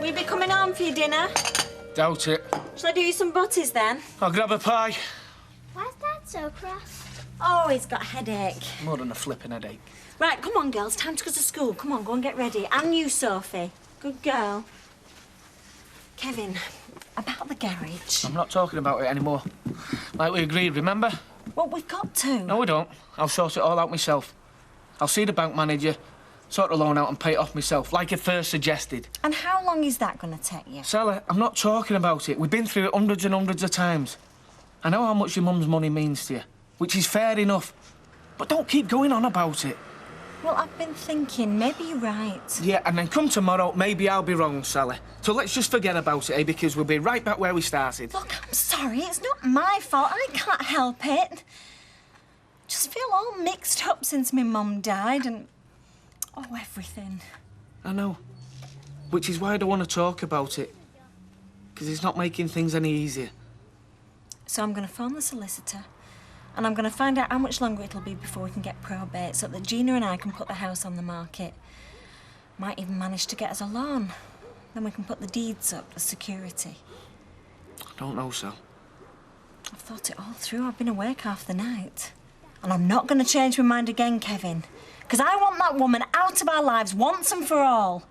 Will you be coming home for your dinner? Doubt it. Shall I do you some butties then? I'll grab a pie. Why's Dad so cross? Oh, he's got a headache. More than a flipping headache. Right, come on, girls. Time to go to school. Come on, go and get ready. And you, Sophie. Good girl. Kevin, about the garage. I'm not talking about it anymore. Like we agreed, remember? Well, we've got to. No, we don't. I'll sort it all out myself. I'll see the bank manager, sort the loan out and pay it off myself, like you first suggested. And how long is that going to take you? Sally, I'm not talking about it. We've been through it hundreds and hundreds of times. I know how much your mum's money means to you, which is fair enough. But don't keep going on about it. Well, I've been thinking, maybe you're right. Yeah, and then come tomorrow, maybe I'll be wrong, Sally. So let's just forget about it, eh? Because we'll be right back where we started. Look, I'm sorry. It's not my fault. I can't help it. Just feel all mixed up since my mum died and... oh, everything. I know. Which is why I don't want to talk about it. Because it's not making things any easier. So I'm going to phone the solicitor and I'm going to find out how much longer it'll be before we can get probate so that Gina and I can put the house on the market. Might even manage to get us a loan. Then we can put the deeds up as security. I don't know, Sal. I've thought it all through. I've been awake half the night. And I'm not going to change my mind again, Kevin. Because I want that woman out of our lives once and for all.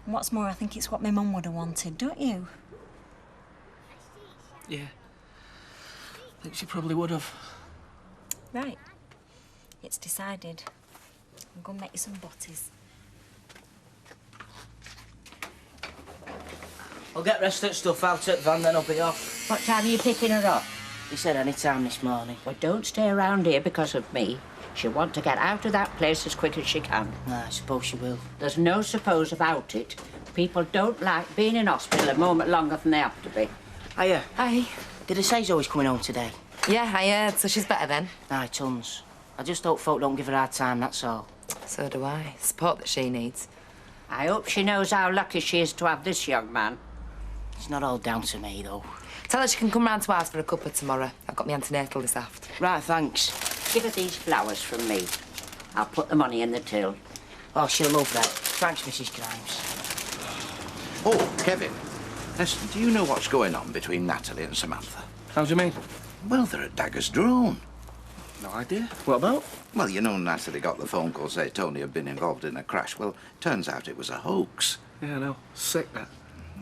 And what's more, I think it's what my mum would have wanted, don't you? Yeah. I think she probably would have. Right. It's decided. I'm going to make you some butties. I'll get rest of the stuff out at van, then I'll be off. What time are you picking her up? He said any time this morning. Well, don't stay around here because of me. She'll want to get out of that place as quick as she can. Nah, I suppose she will. There's no suppose about it. People don't like being in hospital a moment longer than they have to be. Hiya. Hi. Did I say Zoe's coming home today? Yeah, I heard, so she's better then. Aye, tons. I just hope folk don't give her a hard time, that's all. So do I. Support that she needs. I hope she knows how lucky she is to have this young man. It's not all down to me, though. Tell her she can come round to ours for a cuppa tomorrow. I've got my antenatal this aft. Right, thanks. Give her these flowers from me. I'll put the money in the till. Oh, she'll love that. Thanks, Mrs. Grimes. Oh, Kevin. Listen, do you know what's going on between Natalie and Samantha? How do you mean? Well, they're at Dagger's Drone. No idea. What about? Well, you know, Natalie got the phone call say Tony had been involved in a crash. Well, turns out it was a hoax. Yeah, I know. Sick, that.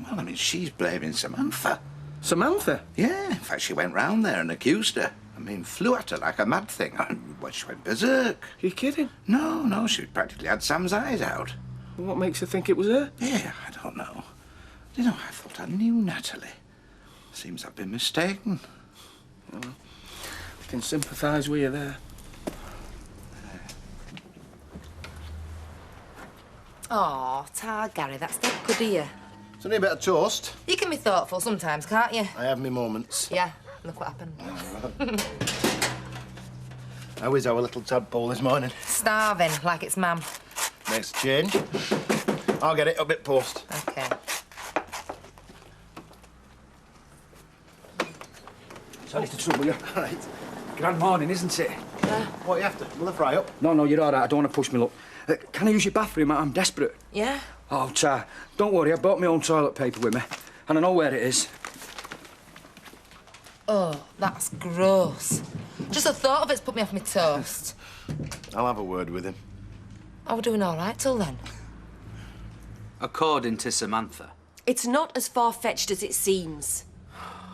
Well, I mean, she's blaming Samantha. Samantha? Yeah, in fact, she went round there and accused her. I mean, flew at her like a mad thing. Well, she went berserk. You kidding? No, she practically had Sam's eyes out. What makes her think it was her? Yeah, I don't know. You know, I thought I knew Natalie. Seems I've been mistaken. Well, I can sympathise with you there. Oh, tar Gary, that's not good, are you? It's only a bit of toast. You can be thoughtful sometimes, can't you? I have my moments. Yeah, look what happened. How is our little tadpole this morning? Starving, like it's ma'am. Next change. I'll get it up at post. OK. Sorry to trouble you. All right. Grand morning, isn't it? What are you after? Will I fry up? No, you're all right. I don't want to push me luck. Can I use your bathroom? I'm desperate. Yeah? Oh, Tar, don't worry. I brought my own toilet paper with me. And I know where it is. Oh, that's gross. Just the thought of it's put me off my toast. I'll have a word with him. Oh, we're doing all right till then. According to Samantha. It's not as far-fetched as it seems.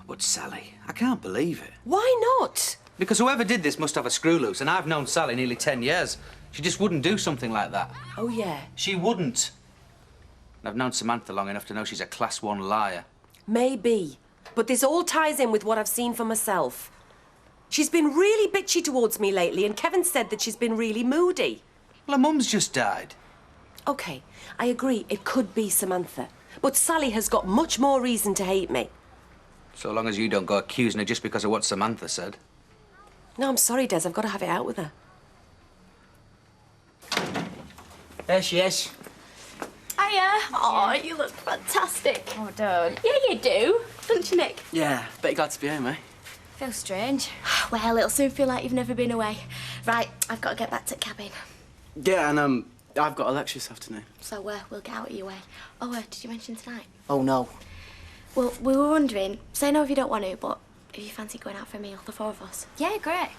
But Sally, I can't believe it. Why not? Because whoever did this must have a screw loose, and I've known Sally nearly 10 years. She just wouldn't do something like that. Oh, yeah. She wouldn't. And I've known Samantha long enough to know she's a Class 1 liar. Maybe. But this all ties in with what I've seen for myself. She's been really bitchy towards me lately, and Kevin said that she's been really moody. Well, her mum's just died. OK, I agree, it could be Samantha. But Sally has got much more reason to hate me. So long as you don't go accusing her just because of what Samantha said. No, I'm sorry, Des, I've got to have it out with her. There she is. Hiya. Oh, you look fantastic. Oh, don't. Yeah, you do. Don't you, Nick? Yeah, bet you're glad to be home, eh? Feels strange. Well, it'll soon feel like you've never been away. Right, I've got to get back to the cabin. Yeah, and I've got a lecture this afternoon. So we'll get out of your way. Oh, did you mention tonight? Oh, no. Well, we were wondering, say no if you don't want to, but if you fancy going out for a meal, the four of us. Yeah, great.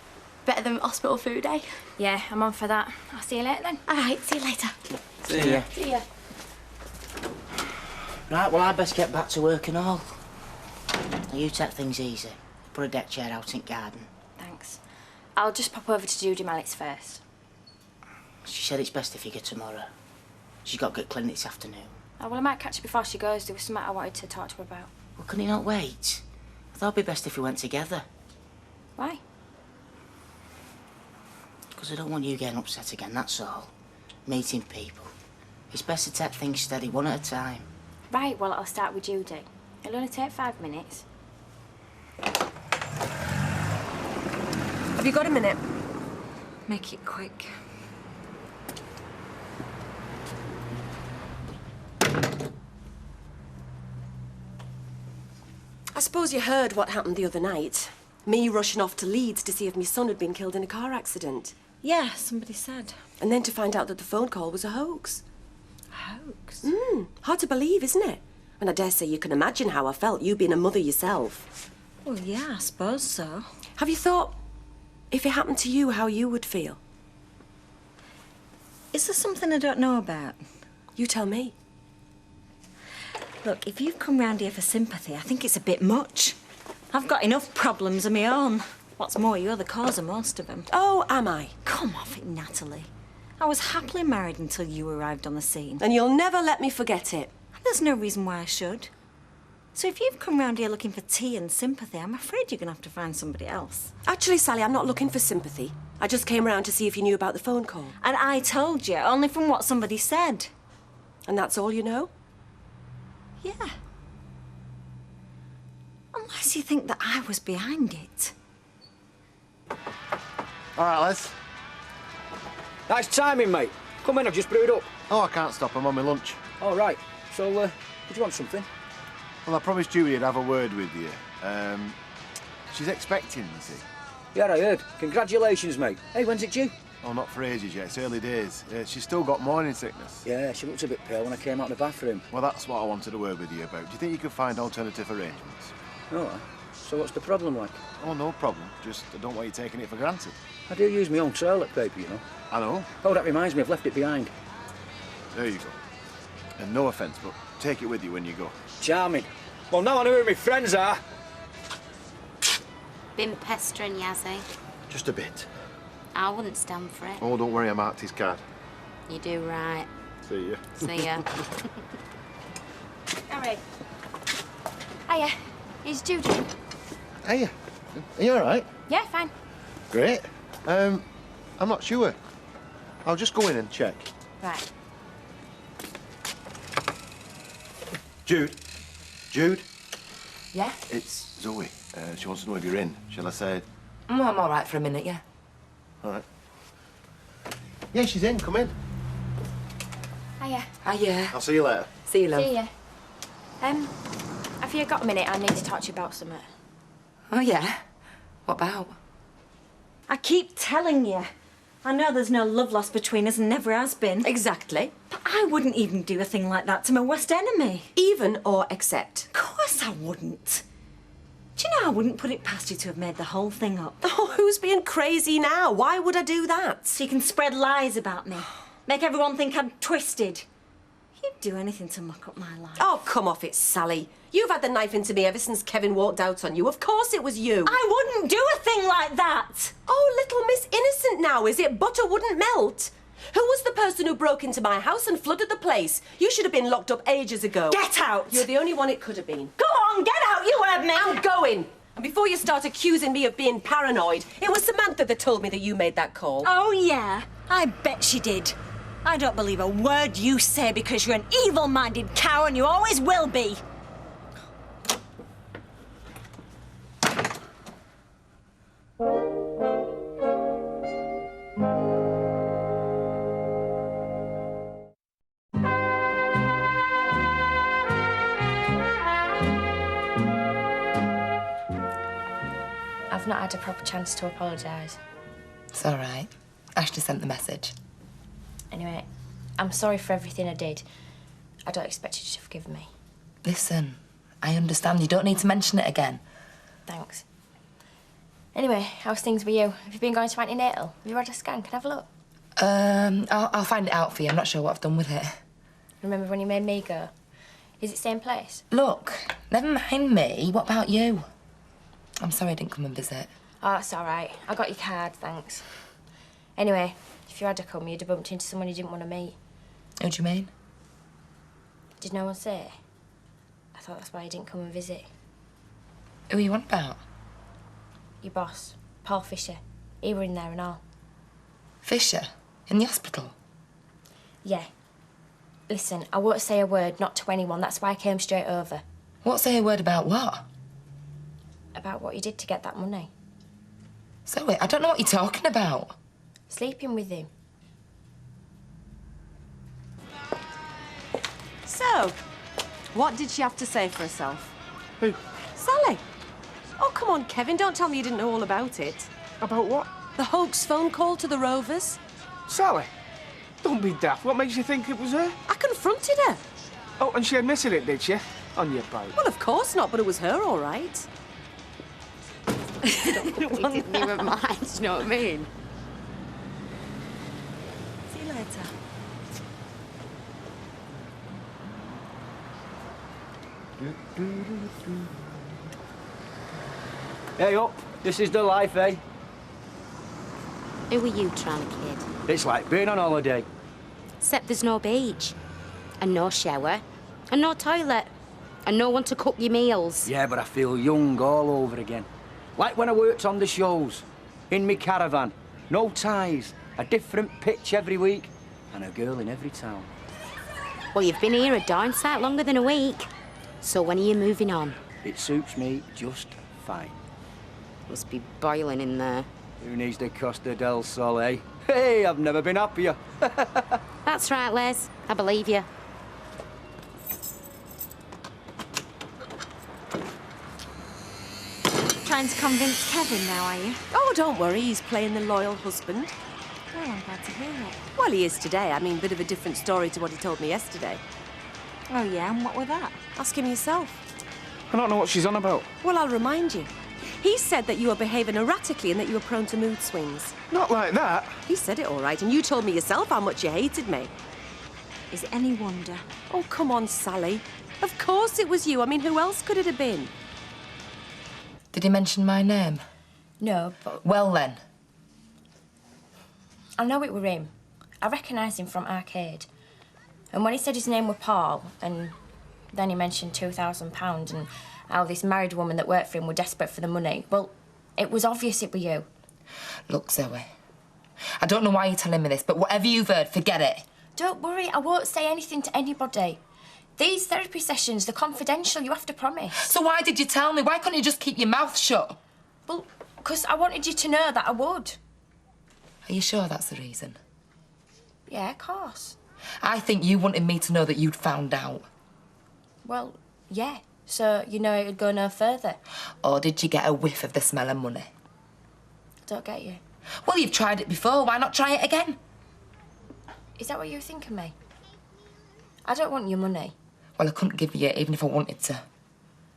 Better than hospital food, eh? Yeah, I'm on for that. I'll see you later then. All right, see you later. See ya. See ya. Right, well, I'd best get back to work and all. Now, you take things easy. Put a deck chair out in the garden. Thanks. I'll just pop over to Judy Mallett's first. She said it's best if you go tomorrow. She's got good clinic this afternoon. Oh, well, I might catch her before she goes. There was something I wanted to talk to her about. Well, couldn't you not wait? I thought it'd be best if we went together. Why? Because I don't want you getting upset again, that's all. Meeting people. It's best to take things steady, one at a time. Right, well, I'll start with Judy. It'll only take 5 minutes. Have you got a minute? Make it quick. I suppose you heard what happened the other night. Me rushing off to Leeds to see if my son had been killed in a car accident. Yeah, somebody said. And then to find out that the phone call was a hoax. Hoax? Hard to believe, isn't it? And I dare say you can imagine how I felt, you being a mother yourself. Well, yeah, I suppose so. Have you thought, if it happened to you, how you would feel? Is there something I don't know about? You tell me. Look, if you've come round here for sympathy, I think it's a bit much. I've got enough problems of my own. What's more, you're the cause of most of them. Oh, am I? Come off it, Natalie. I was happily married until you arrived on the scene. And you'll never let me forget it. There's no reason why I should. So if you've come round here looking for tea and sympathy, I'm afraid you're going to have to find somebody else. Actually, Sally, I'm not looking for sympathy. I just came round to see if you knew about the phone call. And I told you, only from what somebody said. And that's all you know? Yeah. Unless you think that I was behind it. All right, Les. Nice timing, mate. Come in, I've just brewed up. Oh, I can't stop. I'm on my lunch. All right. So, did you want something? Well, I promised Judy I'd have a word with you. She's expecting, you see. Yeah, I heard. Congratulations, mate. Hey, when's it due? Oh, not for ages yet. It's early days. She's still got morning sickness. Yeah, she looked a bit pale when I came out of the bathroom. Well, that's what I wanted to word with you about. Do you think you could find alternative arrangements? All right. So what's the problem like? Oh, no problem. Just I don't want you taking it for granted. I do use my own toilet paper, you know. I know. Oh, that reminds me, I've left it behind. There you go. And no offence, but take it with you when you go. Charming. Well, now I know who my friends are. Been pestering Yaz, eh? Just a bit. I wouldn't stand for it. Oh, don't worry, I marked his card. You do right. See ya. See ya. Harry. Hiya. Is Judy in? Hey, are you all right? Yeah, fine. Great. I'm not sure. I'll just go in and check. Right. Jude? Jude? Yeah? It's Zoe. She wants to know if you're in. Shall I say? I'm all right for a minute, yeah. All right. Yeah, she's in. Come in. Hiya. Hiya. I'll see you later. See you, love. See ya. Have you got a minute? I need to talk to you about something. Oh, yeah? What about? I keep telling you. I know there's no love lost between us and never has been. Exactly. But I wouldn't even do a thing like that to my worst enemy. Even or except. Of course I wouldn't. Do you know I wouldn't put it past you to have made the whole thing up? Oh, who's being crazy now? Why would I do that? So you can spread lies about me. Make everyone think I'm twisted. You'd do anything to muck up my life. Oh, come off it, Sally. You've had the knife into me ever since Kevin walked out on you. Of course it was you. I wouldn't do a thing like that. Oh, little Miss Innocent now, is it? Butter wouldn't melt. Who was the person who broke into my house and flooded the place? You should have been locked up ages ago. Get out! You're the only one it could have been. Go on, get out, you heard me! I'm going. And before you start accusing me of being paranoid, it was Samantha that told me that you made that call. Oh, yeah? I bet she did. I don't believe a word you say because you're an evil-minded cow and you always will be. I've not had a proper chance to apologise. It's all right. Ashley sent the message. Anyway, I'm sorry for everything I did. I don't expect you to forgive me. Listen, I understand. You don't need to mention it again. Thanks. Anyway, how's things with you? Have you been going to antenatal? Have you had a scan? Can I have a look? I'll find it out for you. I'm not sure what I've done with it. Remember when you made me go? Is it same place? Look, never mind me. What about you? I'm sorry I didn't come and visit. Oh, that's all right. I got your card, thanks. Anyway, if you had to come, you'd have bumped into someone you didn't want to meet. Who do you mean? Did no one say? I thought that's why you didn't come and visit. Who are you on about? Your boss, Paul Fisher. He were in there and all. Fisher? In the hospital? Yeah. Listen, I won't say a word, not to anyone. That's why I came straight over. Won't say a word about what? About what you did to get that money. Zoe, I don't know what you're talking about. Sleeping with him. So, what did she have to say for herself? Who? Sally. Oh, come on, Kevin, don't tell me you didn't know all about it. About what? The hoax phone call to the Rovers. Sally? Don't be daft. What makes you think it was her? I confronted her. Oh, and she admitted it, did she? On your bike. Well, of course not, but it was her, all right. He didn't even mind, you know what I mean? See you later. Hey up, this is the life, eh? Who are you, Tran kid? It's like being on holiday. Except there's no beach, and no shower, and no toilet, and no one to cook your meals. Yeah, but I feel young all over again. Like when I worked on the shows, in me caravan, no ties, a different pitch every week, and a girl in every town. Well, you've been here a darn sight longer than a week. So when are you moving on? It suits me just fine. Must be boiling in there. Who needs the Costa del Sol, eh? Hey, I've never been happier. That's right, Les. I believe you. Trying to convince Kevin now, are you? Oh, don't worry, he's playing the loyal husband. Well, I'm glad to hear it. Well, he is today. I mean, a bit of a different story to what he told me yesterday. Oh, yeah, and what with that? Ask him yourself. I don't know what she's on about. Well, I'll remind you. He said that you were behaving erratically and that you were prone to mood swings. Not like that. He said it all right, and you told me yourself how much you hated me. Is it any wonder? Oh, come on, Sally. Of course it was you. I mean, who else could it have been? Did he mention my name? No, but... Well, then. I know it were him. I recognised him from Arcade. And when he said his name were Paul, and then he mentioned £2,000 and how this married woman that worked for him were desperate for the money, well, it was obvious it were you. Look, Zoe, I don't know why you're telling me this, but whatever you've heard, forget it. Don't worry, I won't say anything to anybody. These therapy sessions, they're confidential, you have to promise. So why did you tell me? Why couldn't you just keep your mouth shut? Well, because I wanted you to know that I would. Are you sure that's the reason? Yeah, of course. I think you wanted me to know that you'd found out. Well, yeah. So you know it would go no further. Or did you get a whiff of the smell of money? I don't get you. Well, you've tried it before. Why not try it again? Is that what you think of me? I don't want your money. Well, I couldn't give you it even if I wanted to.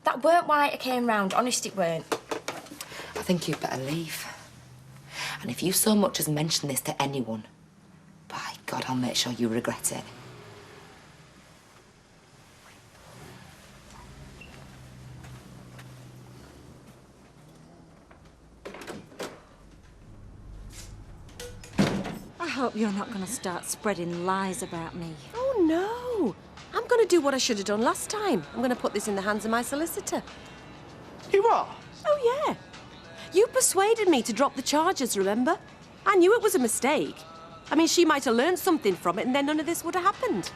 That weren't why I came round. Honest, it weren't. I think you'd better leave. And if you so much as mention this to anyone, by God, I'll make sure you regret it. I hope you're not going to start spreading lies about me. Oh, no. I'm going to do what I should have done last time. I'm going to put this in the hands of my solicitor. You are? Oh, yeah. You persuaded me to drop the charges, remember? I knew it was a mistake. I mean, she might have learned something from it and then none of this would have happened.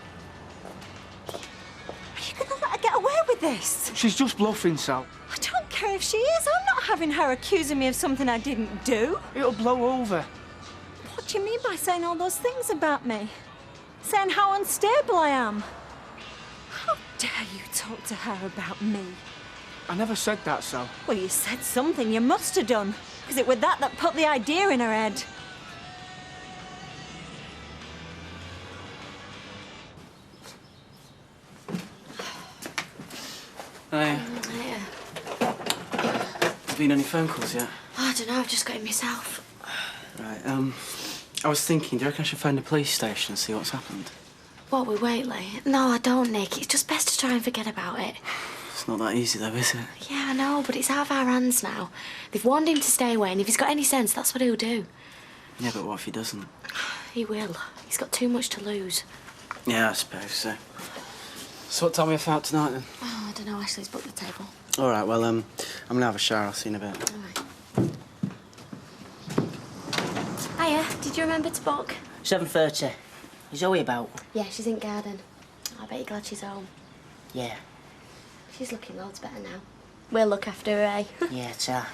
Are you going to let her get away with this? She's just bluffing, Sal. I don't care if she is. I'm not having her accusing me of something I didn't do. It'll blow over. What do you mean by saying all those things about me? Saying how unstable I am? How dare you talk to her about me? I never said that, Sal. Well, you said something. You must have done. Because it was that put the idea in her head. Hey. Yeah. Been any phone calls yet? I don't know, I've just got him myself. Right, I was thinking, do you reckon I should phone the police station and see what's happened? What, with Waitley? No, I don't, Nick. It's just best to try and forget about it. It's not that easy, though, is it? Yeah, I know, but it's out of our hands now. They've warned him to stay away, and if he's got any sense, that's what he'll do. Yeah, but what if he doesn't? He will. He's got too much to lose. Yeah, I suppose so. So what time are we out tonight, then? Oh, I don't know. Ashley's booked the table. All right, well, I'm gonna have a shower. I'll see you in a bit. Hiya, did you remember to book? 7:30. Is Zoe about? Yeah, she's in garden. I bet you're glad she's home. Yeah. She's looking loads better now. We'll look after her, eh? Yeah, ta.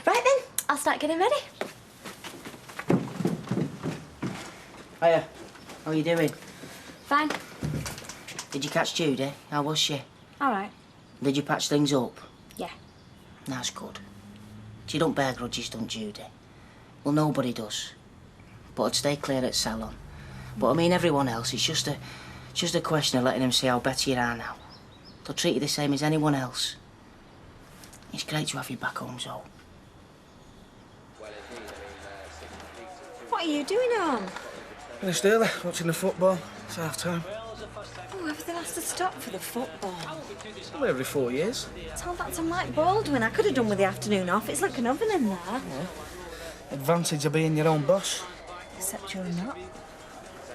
Right then, I'll start getting ready. Hiya. How are you doing? Fine. Did you catch Judy? How was she? All right. Did you patch things up? Yeah. That's good. She don't bear grudges, don't Judy? Well, nobody does. But I'd stay clear at salon. But I mean, everyone else, it's just a question of letting them see how better you are now. They'll treat you the same as anyone else. It's great to have you back home, Zoe. What are you doing on? Finished early, watching the football. It's half time. Oh, everything has to stop for the football. Well, every 4 years. Tell that to Mike Baldwin. I could have done with the afternoon off. It's like an oven in there. Yeah. Advantage of being your own boss. Except you're not.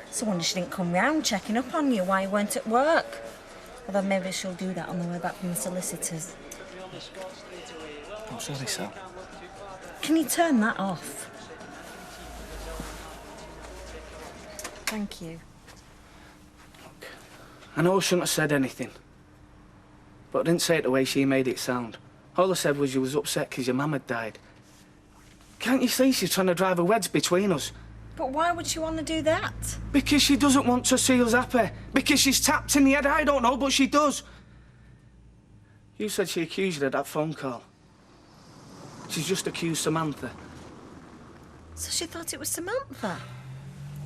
It's a wonder she didn't come round checking up on you while you weren't at work. Although maybe she'll do that on the way back from the solicitors. I'm sorry, Sal. Can you turn that off? Thank you. I know I shouldn't have said anything. But I didn't say it the way she made it sound. All I said was you was upset because your mum had died. Can't you see she's trying to drive a wedge between us? But why would she want to do that? Because she doesn't want to see us happy. Because she's tapped in the head, I don't know, but she does. You said she accused you of that phone call. She's just accused Samantha. So she thought it was Samantha?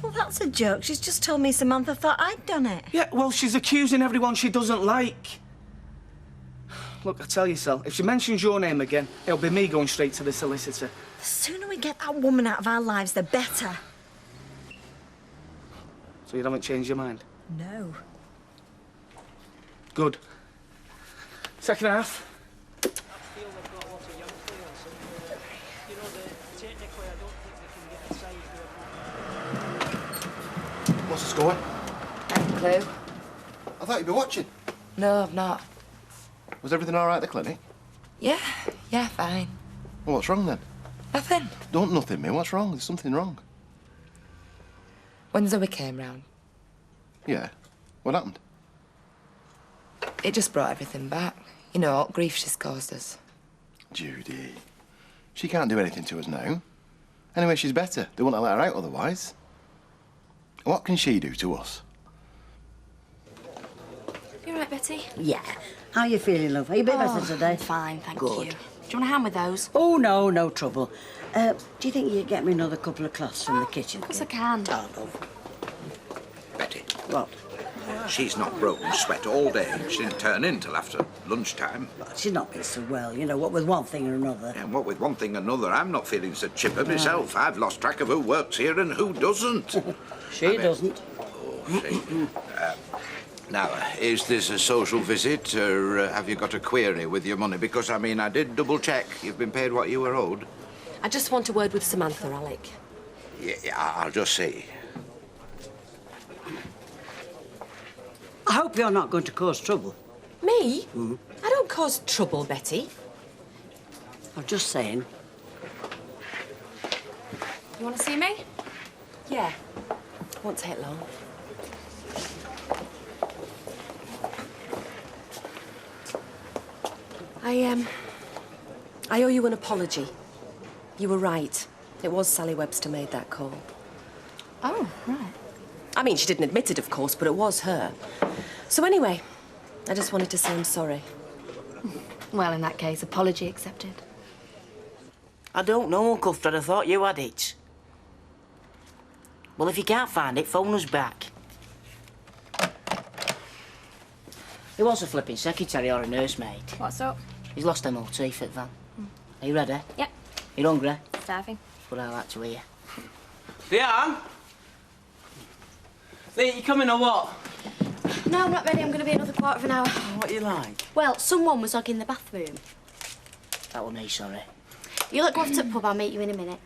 Well, that's a joke. She's just told me Samantha thought I'd done it. Yeah, well, she's accusing everyone she doesn't like. Look, I tell you, Sal, if she mentions your name again, it'll be me going straight to the solicitor. The sooner we get that woman out of our lives, the better. So you haven't changed your mind? No. Good. Second half. What's the score? No clue. I thought you'd be watching. No, I've not. Was everything all right at the clinic? Yeah, fine. Well, what's wrong then? Nothing. Don't nothing me. What's wrong? There's something wrong. When Zoe came round, Yeah. What happened? it just brought everything back. You know, what grief she's caused us. Judy. She can't do anything to us now. Anyway, she's better. They won't let her out otherwise. What can she do to us? You all right, Betty? Yeah. How are you feeling, love? Are you a bit better today? Fine, thank Good. you. Do you want a hand with those? Oh, no trouble. Do you think you'd get me another couple of cloths from the kitchen? Of course I can. Oh, love. Betty, What? she's not broken sweat all day. She didn't turn in till after lunchtime. Well, she's not been so well, you know, what with one thing or another. And what with one thing and another, I'm not feeling so chipper myself. I've lost track of who works here and who doesn't. She doesn't. Oh, she. Now, is this a social visit, or have you got a query with your money? Because, I mean, I did double-check. You've been paid what you were owed. I just want a word with Samantha, Alec. Yeah, I'll just see. I hope you're not going to cause trouble. Me? I don't cause trouble, Betty. I'm just saying. You want to see me? Yeah. Won't take long. I owe you an apology. You were right. It was Sally Webster made that call. Oh, right. I mean, she didn't admit it, of course, but it was her. So anyway, I just wanted to say I'm sorry. Well, in that case, apology accepted. I don't know, Uncle Fred. I thought you had it. Well, if you can't find it, phone us back. He was a flipping secretary or a nursemaid. What's up? He's lost them motif at Van. Are you ready? Yep. You hungry? Starving. That's what I like to hear. Leanne? Lee, you coming or what? No, I'm not ready. I'm going to be another quarter of an hour. What you like? Well, someone was hogging the bathroom. That was me, sorry. You look go off to the pub. I'll meet you in a minute.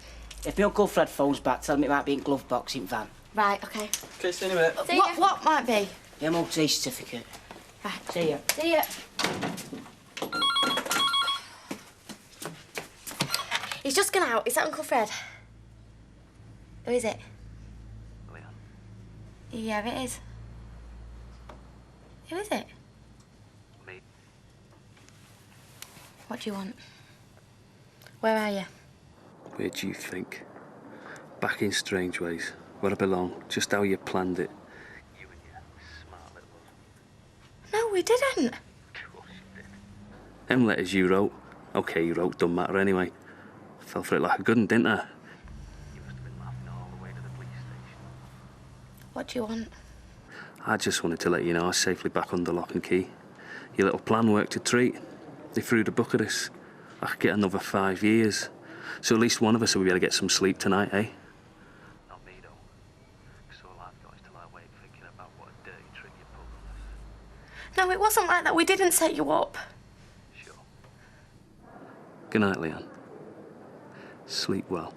If my Uncle Fred phones back, tell him it might be in glove box in Van. Right, OK. Okay, see you in a minute. What might be? The MOT certificate. Right. See ya. See ya. He's just gone out. Is that Uncle Fred? Who is it? Leon. Yeah, it is. Who is it? Me. What do you want? Where are you? Where do you think? Back in Strange Ways, where I belong, just how you planned it. You and your smart little husband. No, we didn't. Of course you did. Them letters you wrote. OK, you wrote, don't matter anyway. Fell for it like a good one, didn't I? You must have been laughing all the way to the police station. What do you want? I just wanted to let you know I was safely back under lock and key. Your little plan worked a treat. They threw the book at us. I could get another 5 years. So at least one of us will be able to get some sleep tonight, eh? Not me, though. Because all I've got is to lie awake thinking about what a dirty trick you pulled on us. No, it wasn't like that. We didn't set you up. Sure. Good night, Leanne. Sleep well.